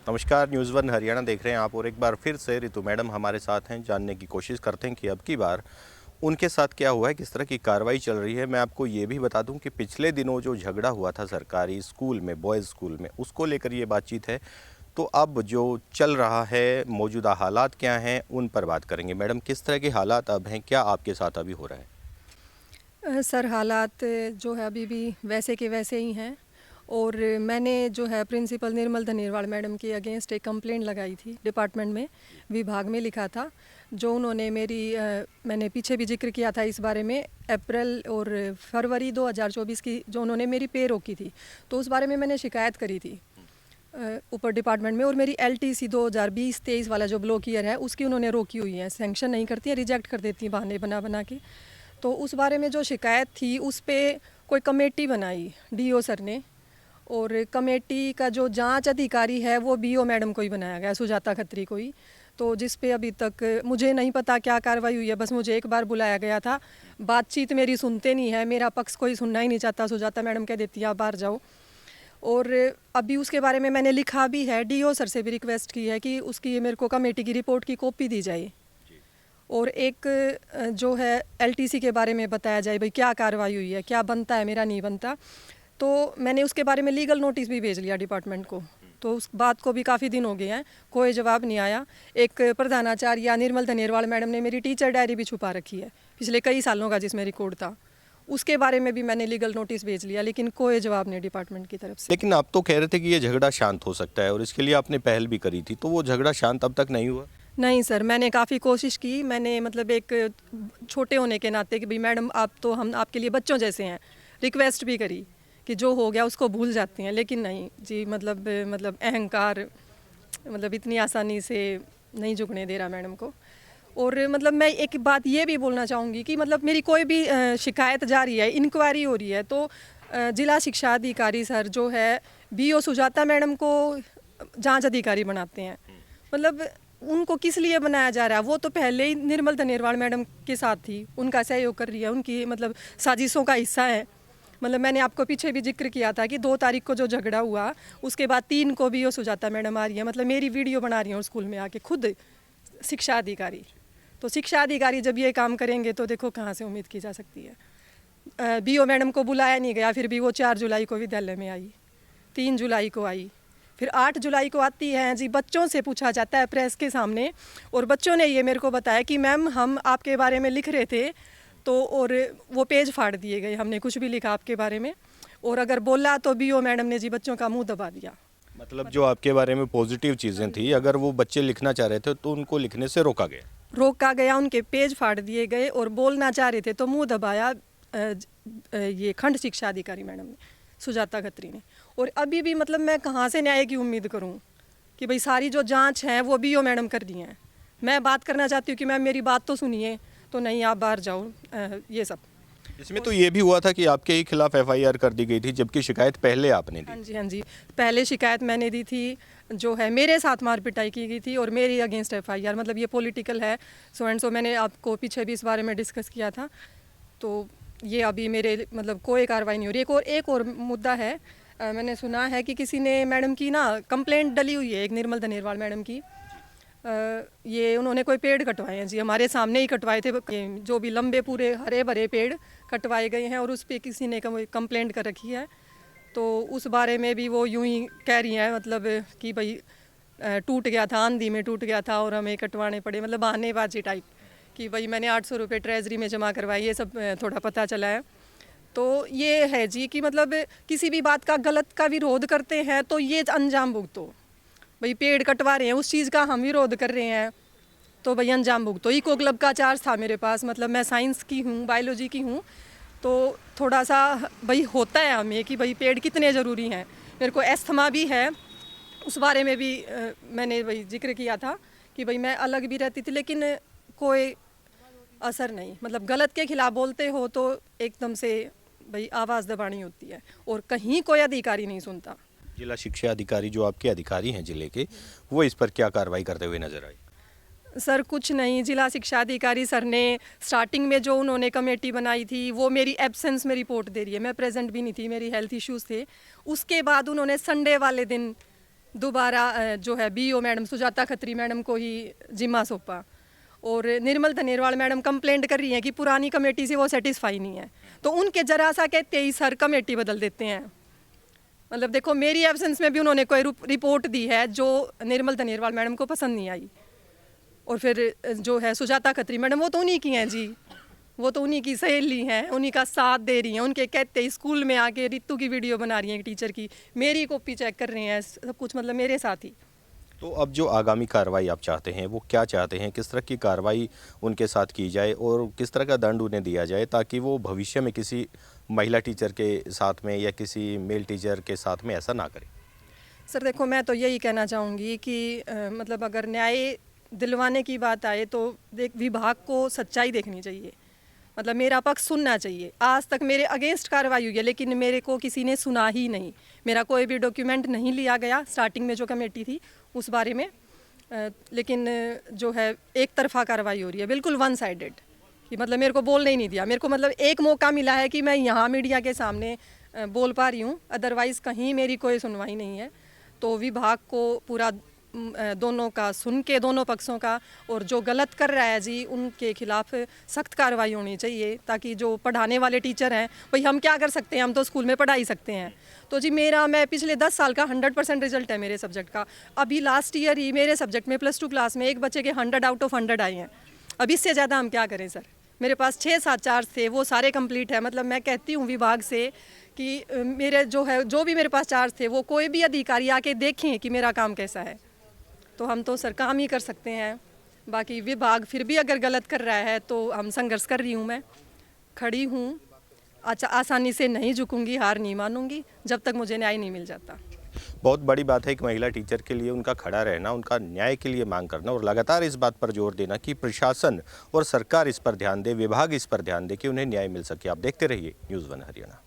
नमस्कार, news one Haryana देख रहे हैं आप और एक बार फिर से रितु मैडम हमारे साथ हैं। जानने की कोशिश करते हैं कि अब की बार उनके साथ क्या हुआ है, किस तरह की कार्रवाई चल रही है। मैं आपको ये भी बता दूं कि पिछले दिनों जो झगड़ा हुआ था सरकारी स्कूल में, बॉयज़ स्कूल में, उसको लेकर ये बातचीत है। तो अब जो चल रहा है, मौजूदा हालात क्या हैं, उन पर बात करेंगे। मैडम, किस तरह के हालात अब हैं, क्या आपके साथ अभी हो रहा है? सर हालात जो है अभी भी वैसे के वैसे ही हैं और मैंने जो है प्रिंसिपल निर्मल धनेरवाल मैडम के अगेंस्ट एक कंप्लेंट लगाई थी डिपार्टमेंट में, विभाग में लिखा था। जो उन्होंने मैंने पीछे भी जिक्र किया था इस बारे में, अप्रैल और फरवरी 2024 की जो उन्होंने मेरी पे रोकी थी, तो उस बारे में मैंने शिकायत करी थी ऊपर डिपार्टमेंट में। और मेरी LTC 2020-23 वाला जो ब्लॉक ईयर है उसकी उन्होंने रोकी हुई है, सैंक्शन नहीं करती है, रिजेक्ट कर देती है बहाने बना बना के। तो उस बारे में जो शिकायत थी उस पर कोई कमेटी बनाई DO सर ने, और कमेटी का जो जांच अधिकारी है वो BO मैडम को ही बनाया गया, सुजाता खत्री को ही। तो जिस पे अभी तक मुझे नहीं पता क्या कार्रवाई हुई है, बस मुझे एक बार बुलाया गया था। बातचीत मेरी सुनते नहीं है, मेरा पक्ष कोई सुनना ही नहीं चाहता। सुजाता मैडम कह देती है आप बाहर जाओ। और अभी उसके बारे में मैंने लिखा भी है, DO सर से भी रिक्वेस्ट की है कि उसकी मेरे को कमेटी की रिपोर्ट की कॉपी दी जाए, और एक जो है LTC के बारे में बताया जाए, भाई क्या कार्रवाई हुई है, क्या बनता है, मेरा नहीं बनता। तो मैंने उसके बारे में लीगल नोटिस भी भेज लिया डिपार्टमेंट को। तो उस बात को भी काफ़ी दिन हो गए हैं, कोई जवाब नहीं आया। एक प्रधानाचार्य निर्मल धनेरवाल मैडम ने मेरी टीचर डायरी भी छुपा रखी है पिछले कई सालों का, जिसमें रिकॉर्ड था, उसके बारे में भी मैंने लीगल नोटिस भेज लिया, लेकिन कोई जवाब नहीं डिपार्टमेंट की तरफ से। लेकिन आप तो कह रहे थे कि ये झगड़ा शांत हो सकता है और इसके लिए आपने पहल भी करी थी, तो वो झगड़ा शांत अब तक नहीं हुआ? नहीं सर, मैंने काफ़ी कोशिश की। मैंने मतलब एक छोटे होने के नाते कि भाई मैडम आप तो हम आपके लिए बच्चों जैसे हैं, रिक्वेस्ट भी करी कि जो हो गया उसको भूल जाती हैं, लेकिन नहीं जी, मतलब अहंकार मतलब इतनी आसानी से नहीं झुकने दे रहा मैडम को। और मतलब मैं एक बात ये भी बोलना चाहूँगी कि मतलब मेरी कोई भी शिकायत जा रही है, इंक्वायरी हो रही है, तो जिला शिक्षा अधिकारी सर जो है BO सुजाता मैडम को जांच अधिकारी बनाते हैं। मतलब उनको किस लिए बनाया जा रहा है? वो तो पहले ही निर्मल धनेरवाल मैडम के साथ थी, उनका सहयोग कर रही है, उनकी मतलब साजिशों का हिस्सा है। मतलब मैंने आपको पीछे भी जिक्र किया था कि 2 तारीख को जो झगड़ा हुआ, उसके बाद 3 को BO सुजाता मैडम आ रही है, मतलब मेरी वीडियो बना रही है स्कूल में आके खुद शिक्षा अधिकारी। तो शिक्षा अधिकारी जब ये काम करेंगे तो देखो कहाँ से उम्मीद की जा सकती है। BO मैडम को बुलाया नहीं गया, फिर भी वो 4 जुलाई को विद्यालय में आई, 3 जुलाई को आई, फिर 8 जुलाई को आती है जी। बच्चों से पूछा जाता है प्रेस के सामने, और बच्चों ने ये मेरे को बताया कि मैम हम आपके बारे में लिख रहे थे, तो और वो पेज फाड़ दिए गए, हमने कुछ भी लिखा आपके बारे में, और अगर बोला तो BO मैडम ने जी बच्चों का मुंह दबा दिया। मतलब जो आपके बारे में पॉजिटिव चीज़ें थी, अगर वो बच्चे लिखना चाह रहे थे तो उनको लिखने से रोका गया, उनके पेज फाड़ दिए गए, और बोलना चाह रहे थे तो मुंह दबाया ये खंड शिक्षा अधिकारी मैडम ने, सुजाता खत्री ने। और अभी भी मतलब मैं कहाँ से न्याय की उम्मीद करूँ कि भाई सारी जो जांच है वो BO मैडम कर दी हैं। मैं बात करना चाहती हूँ कि मैम मेरी बात तो सुनिए, तो नहीं आप बाहर जाओ, ये सब। इसमें तो ये भी हुआ था कि आपके ही खिलाफ FIR कर दी गई थी, जबकि शिकायत पहले आपने दी। हाँ जी, हाँ जी, पहले शिकायत मैंने दी थी, जो है मेरे साथ मार पिटाई की गई थी और मेरे अगेंस्ट FIR, मतलब ये पॉलिटिकल है, सो एंड सो। मैंने आपको पीछे भी इस बारे में डिस्कस किया था। तो ये अभी मेरे मतलब कोई कार्रवाई नहीं हो रही। एक और मुद्दा है, मैंने सुना है कि किसी ने मैडम की ना कंप्लेंट डली हुई है, एक निर्मल धनेरवाल मैडम की। ये उन्होंने कोई पेड़ कटवाए हैं जी, हमारे सामने ही कटवाए थे, जो भी लंबे पूरे हरे भरे पेड़ कटवाए गए हैं, और उस पर किसी ने कंप्लेंट कर रखी है। तो उस बारे में भी वो यूं ही कह रही हैं, मतलब कि भाई टूट गया था, आंधी में टूट गया था और हमें कटवाने पड़े, मतलब बहानेबाजी टाइप कि भाई मैंने 800 रुपये ट्रेजरी में जमा करवाए, ये सब थोड़ा पता चला है। तो ये है जी कि मतलब किसी भी बात का गलत का विरोध करते हैं तो ये अंजाम भुगतो। भाई पेड़ कटवा रहे हैं, उस चीज़ का हम विरोध कर रहे हैं, तो भाई अंजाम भुगतो। इको क्लब का चार्ज था मेरे पास, मतलब मैं साइंस की हूँ, बायोलॉजी की हूँ, तो थोड़ा सा भाई होता है हमें कि भाई पेड़ कितने ज़रूरी हैं। मेरे को एस्थमा भी है, उस बारे में भी मैंने भाई जिक्र किया था कि भाई मैं अलग भी रहती थी, लेकिन कोई असर नहीं। मतलब गलत के खिलाफ बोलते हो तो एकदम से भाई आवाज़ दबानी होती है, और कहीं कोई अधिकारी नहीं सुनता। जिला शिक्षा अधिकारी जो आपके अधिकारी हैं जिले के, वो इस पर क्या कार्रवाई करते हुए नजर आए? सर कुछ नहीं, जिला शिक्षा अधिकारी सर ने स्टार्टिंग में जो उन्होंने कमेटी बनाई थी वो मेरी एब्सेंस में रिपोर्ट दे रही है, मैं प्रेजेंट भी नहीं थी, मेरी हेल्थ इश्यूज़ थे। उसके बाद उन्होंने संडे वाले दिन दोबारा जो है BO madam Sujata Khatri madam को ही जिम्मा सौंपा। और निर्मल धनेरवाल मैडम कंप्लेंट कर रही हैं कि पुरानी कमेटी से वो सेटिस्फाई नहीं है, तो उनके जरा सा कहते ही सर कमेटी बदल देते हैं। मतलब देखो, मेरी एब्सेंस में भी उन्होंने कोई रिपोर्ट दी है जो निर्मल धनेरवाल मैडम को पसंद नहीं आई। और फिर जो है सुजाता खत्री मैडम, वो तो उन्हीं की हैं जी, वो तो उन्हीं की सहेली हैं, उन्हीं का साथ दे रही हैं। उनके कहते ही स्कूल में आके रितु की वीडियो बना रही हैं टीचर की, मेरी कॉपी चेक कर रहे हैं, सब कुछ मतलब मेरे साथ ही। तो अब जो आगामी कार्रवाई आप चाहते हैं वो क्या चाहते हैं, किस तरह की कार्रवाई उनके साथ की जाए और किस तरह का दंड उन्हें दिया जाए ताकि वो भविष्य में किसी महिला टीचर के साथ में या किसी मेल टीचर के साथ में ऐसा ना करें? सर देखो, मैं तो यही कहना चाहूँगी कि मतलब अगर न्याय दिलवाने की बात आए तो देख, विभाग को सच्चाई देखनी चाहिए, मतलब मेरा पक्ष सुनना चाहिए। आज तक मेरे अगेंस्ट कार्रवाई हुई है, लेकिन मेरे को किसी ने सुना ही नहीं, मेरा कोई भी डॉक्यूमेंट नहीं लिया गया स्टार्टिंग में जो कमेटी थी उस बारे में। लेकिन जो है एक तरफा कार्रवाई हो रही है, बिल्कुल वन साइडेड, कि मतलब मेरे को बोलने ही नहीं दिया। मेरे को मतलब एक मौका मिला है कि मैं यहाँ मीडिया के सामने बोल पा रही हूँ, अदरवाइज़ कहीं मेरी कोई सुनवाई नहीं है। तो विभाग को पूरा दोनों का सुन के, दोनों पक्षों का, और जो गलत कर रहा है जी उनके खिलाफ सख्त कार्रवाई होनी चाहिए, ताकि जो पढ़ाने वाले टीचर हैं, भाई हम क्या कर सकते हैं, हम तो स्कूल में पढ़ा ही सकते हैं। तो जी मैं पिछले 10 साल का 100% रिजल्ट है मेरे सब्जेक्ट का। अभी लास्ट ईयर ही मेरे सब्जेक्ट में +2 क्लास में एक बच्चे के 100 आउट ऑफ 100 आए हैं। अब इससे ज़्यादा हम क्या करें सर? मेरे पास 6-7 चार्ज थे, वो सारे कंप्लीट है। मतलब मैं कहती हूँ विभाग से कि मेरे जो भी मेरे पास चार्ज थे, वो कोई भी अधिकारी आके देखें कि मेरा काम कैसा है। तो हम तो सर काम ही कर सकते हैं, बाकी विभाग फिर भी अगर गलत कर रहा है तो हम संघर्ष कर रही हूँ, मैं खड़ी हूँ। अच्छा, आसानी से नहीं झुकूंगी, हार नहीं मानूंगी जब तक मुझे न्याय नहीं मिल जाता। बहुत बड़ी बात है एक महिला टीचर के लिए उनका खड़ा रहना, उनका न्याय के लिए मांग करना और लगातार इस बात पर जोर देना कि प्रशासन और सरकार इस पर ध्यान दे, विभाग इस पर ध्यान दे कि उन्हें न्याय मिल सके। आप देखते रहिए न्यूज़ 1 हरियाणा।